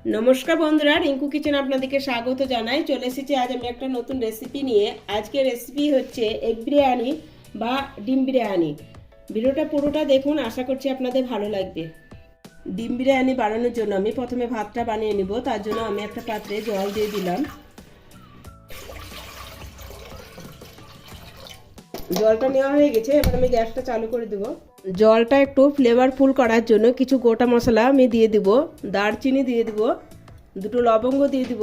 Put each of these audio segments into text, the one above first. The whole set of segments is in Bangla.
নমস্কার বন্ধুরা, রিঙ্কু কিচেন আপনাদেরকে স্বাগত জানাই। চলে এসেছি আজ আমি একটা নতুন রেসিপি নিয়ে। আজকের রেসিপি হচ্ছে এগ বিরিয়ানি বা ডিম বিরিয়ানি। ভিডিওটা পুরোটা দেখুন, আশা করছি আপনাদের ভালো লাগবে। ডিম বিরিয়ানি বানানোর জন্য আমি প্রথমে ভাতটা বানিয়ে নিব। তার জন্য আমি একটা পাত্রে জল দিয়ে দিলাম। জলটা নেওয়া হয়ে গেছে, এবার আমি গ্যাসটা চালু করে দেব। জলটা একটু ফ্লেভারফুল করার জন্য কিছু গোটা মশলা আমি দিয়ে দিব। দারচিনি দিয়ে দিব, দুটো লবঙ্গ দিয়ে দিব,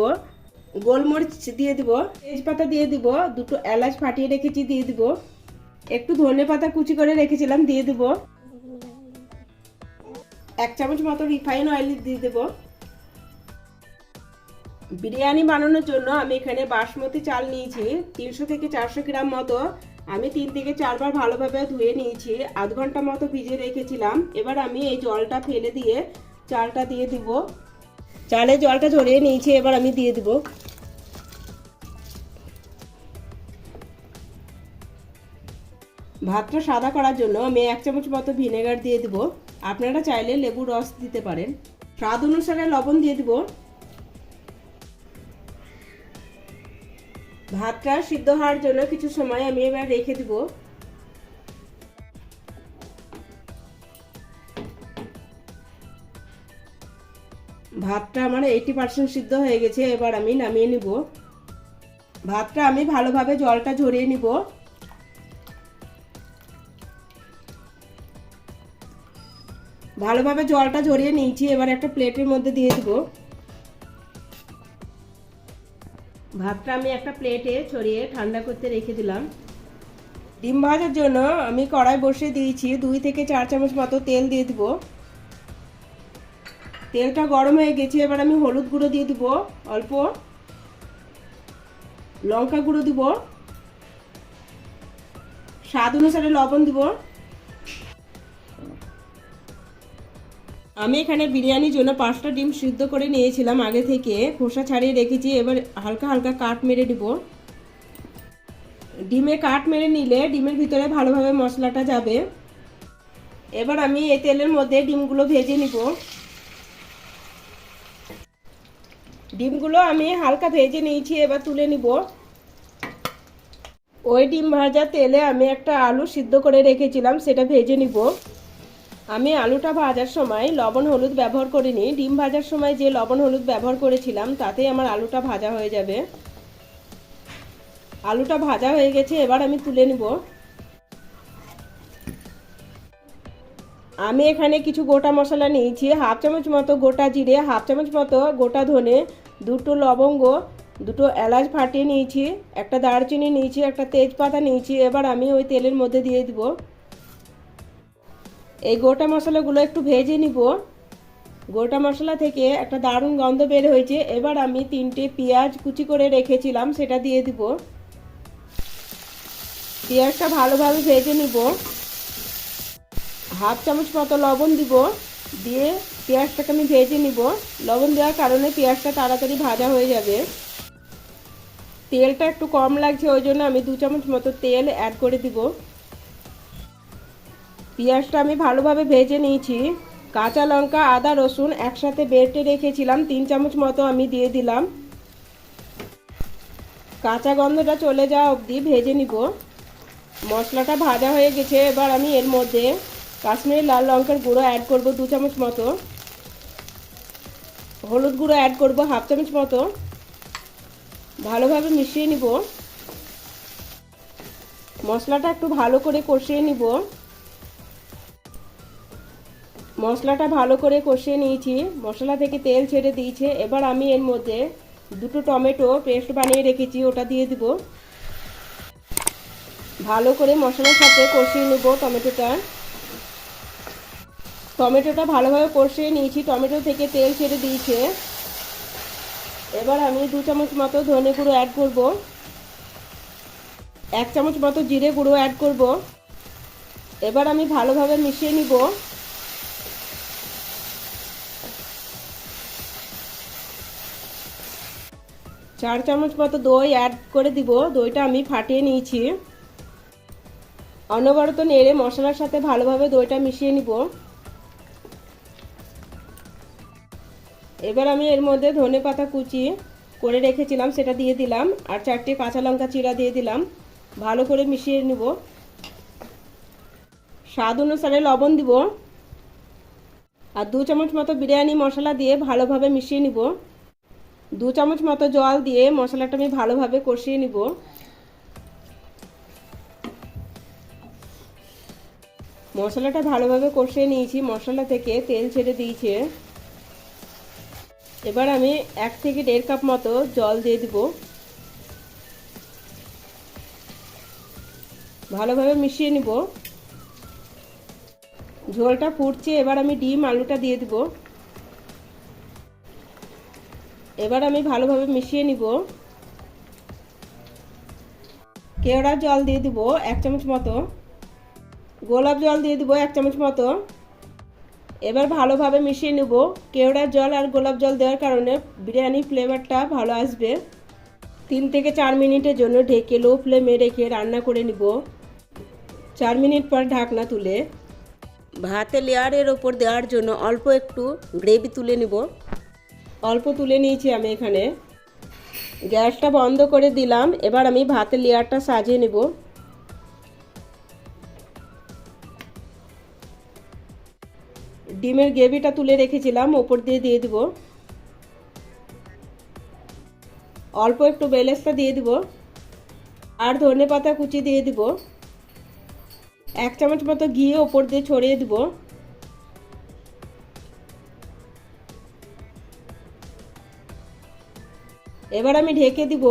গোলমরিচ দিয়ে দিব, তেজপাতা দিয়ে দিব, দুটো এলাচ ফাটিয়ে রেখেছি দিয়ে দিব, একটু ধনেপাতা কুচি করে রেখেছিলাম দিয়ে দিব, 1 চামচ মতো রিফাইন অয়েল দিয়ে দেব। বিরিয়ানি বানানোর জন্য আমি এখানে বাসমতি চাল নিয়েছি 300 থেকে 400 গ্রাম মতো। আমি 3 থেকে 4 বার ভালোভাবে ধুয়ে নিয়েছি, আধ ঘন্টা মতো ভিজিয়ে রেখেছিলাম। এবার আমি এই জলটা ফেলে দিয়ে চালটা দিয়ে দিব। চালে জলটা ঝরিয়ে নিয়েছি, এবার আমি দিয়ে দিব। ভাতটা সাদা করার জন্য আমি 1 চামচ মতো ভিনেগার দিয়ে দিব। আপনারা চাইলে লেবুর রস দিতে পারেন। স্বাদ অনুসারে লবণ দিয়ে দিব। ভাতটা সিদ্ধ হওয়ার জন্য কিছু সময় আমি এবার রেখে দিব। ভাতটা আমার 80% সিদ্ধ হয়ে গেছে, এবার আমি নামিয়ে নিব। ভাতটা আমি ভালোভাবে জলটা ঝরিয়ে নিব। ভালোভাবে জলটা ঝরিয়ে নিয়েছি, এবার একটা প্লেটের মধ্যে দিয়ে দিব। ভাতটা আমি একটা প্লেটে ছড়িয়ে ঠান্ডা করতে রেখে দিলাম। ডিম ভাজার জন্য আমি কড়াই বসিয়ে দিয়েছি, 2 থেকে 4 চামচ মতো তেল দিয়ে দিব। তেলটা গরম হয়ে গেছে, এবার আমি হলুদ গুঁড়ো দিয়ে দিব অল্প, লঙ্কা গুঁড়ো দিব, স্বাদ অনুসারে লবণ দিব। আমি এখানে বিরিয়ানির জন্য 5টা ডিম সিদ্ধ করে নিয়েছিলাম আগে থেকে, খোসা ছাড়িয়ে রেখেছি। এবার হালকা হালকা কাট মেরে দিব। ডিমে কাট মেরে নিলে ডিমের ভিতরে ভালোভাবে মশলাটা যাবে। এবার আমি এই তেলের মধ্যে ডিমগুলো ভেজে নিব। ডিমগুলো আমি হালকা ভেজে নিয়েছি, এবার তুলে নিব। ওই ডিম ভাজা তেলে আমি একটা আলু সিদ্ধ করে রেখেছিলাম, সেটা ভেজে নিব। আমি আলুটা ভাজার সময় লবণ হলুদ ব্যবহার করিনি। ডিম ভাজার সময় যে লবণ হলুদ ব্যবহার করেছিলাম তাতেই আমার আলুটা ভাজা হয়ে যাবে। আলুটা ভাজা হয়ে গেছে, এবার আমি তুলে নিব। আমি এখানে কিছু গোটা মশলা নিয়েছি, 1/2 চামচ মতো গোটা জিরে, 1/2 চামচ মতো গোটা ধনে, দুটো লবঙ্গ, দুটো এলাচ ফাটিয়ে নিয়েছি, একটা দারচিনি নিয়েছি, একটা তেজপাতা নিয়েছি। এবার আমি ওই তেলের মধ্যে দিয়ে দিব। এই গোটা মশলাগুলো একটু ভেজে নিব। গোটা মশলা থেকে একটা দারুণ গন্ধ বের হয়েছে। এবার আমি 3টে পেঁয়াজ কুচি করে রেখেছিলাম, সেটা দিয়ে দিব। পেঁয়াজটা ভালোভাবে ভেজে নিব। 1/2 চামচ মতো লবণ দিব, দিয়ে পেঁয়াজটাকে আমি ভেজে নিব। লবণ দেওয়ার কারণে পেঁয়াজটা তাড়াতাড়ি ভাজা হয়ে যাবে। তেলটা একটু কম লাগছে, ওই জন্য আমি 2 চামচ মতো তেল অ্যাড করে দিব। পেঁয়াজটা আমি ভালোভাবে ভেজে নিয়েছি। কাঁচা লঙ্কা আদা রসুন একসাথে বেটে রেখেছিলাম, 3 চামচ মতো আমি দিয়ে দিলাম। কাঁচা গন্ধটা চলে যাওয়া অবধি ভেজে নিব। মশলাটা ভাজা হয়ে গেছে, এবার আমি এর মধ্যে কাশ্মীরি লাল লঙ্কার গুঁড়ো অ্যাড করব 2 চামচ মতো, হলুদ গুঁড়ো অ্যাড করব 1/2 চামচ মতো। ভালোভাবে মিশিয়ে নিব। মশলাটা একটু ভালো করে কষিয়ে নিব। মশলাটা ভালো করে কষিয়ে নিয়েছি, মশলা থেকে তেল ছেড়ে দিয়েছে। এবার আমি এর মধ্যে দুটো টমেটো পেস্ট বানিয়ে রেখেছি, ওটা দিয়ে দিব। ভালো করে মশলার সাথে কষিয়ে নেব টমেটোটা ভালোভাবে কষিয়ে নিয়েছি, টমেটো থেকে তেল ছেড়ে দিয়েছে। এবার আমি 2 চামচ মতো ধনে গুঁড়ো অ্যাড করব, 1 চামচ মতো জিরে গুঁড়ো অ্যাড করব। এবার আমি ভালোভাবে মিশিয়ে নিব। 4 চামচ মতো দই অ্যাড করে দিব। দইটা আমি ফাটিয়ে নিয়েছি। অনবরত নেড়ে মশলার সাথে ভালোভাবে দইটা মিশিয়ে নিব। এবার আমি এর মধ্যে ধনেপাতা কুচি করে রেখেছিলাম সেটা দিয়ে দিলাম, আর 4টে কাঁচা লঙ্কা চিরা দিয়ে দিলাম। ভালো করে মিশিয়ে নেব। স্বাদ অনুসারে লবণ দিব, আর 2 চামচ মতো বিরিয়ানি মশলা দিয়ে ভালোভাবে মিশিয়ে নিব। 2 চামচ মতো জল দিয়ে মশলাটা আমি ভালোভাবে কষিয়ে নিব। মশলাটা ভালোভাবে কষিয়ে নিয়েছি, মশলা থেকে তেল ছেড়ে দিয়েছে। এবার আমি 1 থেকে 1.5 কাপ মতো জল দিয়ে দিব। ভালোভাবে মিশিয়ে নিব। ঝোলটা ফুটছে, এবার আমি ডিম আলুটা দিয়ে দিব। এবার আমি ভালোভাবে মিশিয়ে নিব। কেওড়ার জল দিয়ে দিব 1 চামচ মতো, গোলাপ জল দিয়ে দিব 1 চামচ মতো। এবার ভালোভাবে মিশিয়ে নেব। কেওড়ার জল আর গোলাপ জল দেওয়ার কারণে বিরিয়ানি ফ্লেভারটা ভালো আসবে। 3 থেকে 4 মিনিটের জন্য ঢেকে লো ফ্লেমে রেখে রান্না করে নিব। 4 মিনিট পর ঢাকনা তুলে ভাতের লেয়ারের ওপর দেওয়ার জন্য অল্প একটু গ্রেভি তুলে নেব। অল্প তুলে নিয়েছি আমি এখানে। গ্যাসটা বন্ধ করে দিলাম। এবার আমি ভাতের লেয়ারটা সাজিয়ে নেব। ডিমের গ্রেভিটা তুলে রেখেছিলাম, ওপর দিয়ে দিয়ে দিব। অল্প একটু বেলেস্তা দিয়ে দিব, আর ধনেপাতা কুচি দিয়ে দিব। 1 চামচ মতো ঘি ওপর দিয়ে ছড়িয়ে দিব। এবার আমি ঢেকে দিব।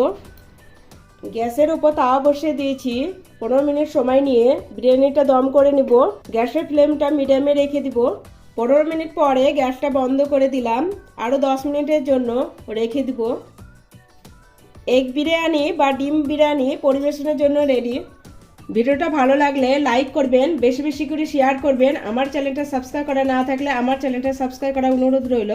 গ্যাসের উপর তাওয়া বসিয়ে দিয়েছি। 15 মিনিট সময় নিয়ে বিরিয়ানিটা দম করে নিব। গ্যাসের ফ্লেমটা মিডিয়ামে রেখে দিব। 15 মিনিট পরে গ্যাসটা বন্ধ করে দিলাম। আরও 10 মিনিটের জন্য রেখে দিব। এগ বিরিয়ানি বা ডিম বিরিয়ানি পরিবেশনের জন্য রেডি। ভিডিওটা ভালো লাগলে লাইক করবেন, বেশি বেশি করে শেয়ার করবেন। আমার চ্যানেলটা সাবস্ক্রাইব করা না থাকলে আমার চ্যানেলটা সাবস্ক্রাইব করার অনুরোধ রইল।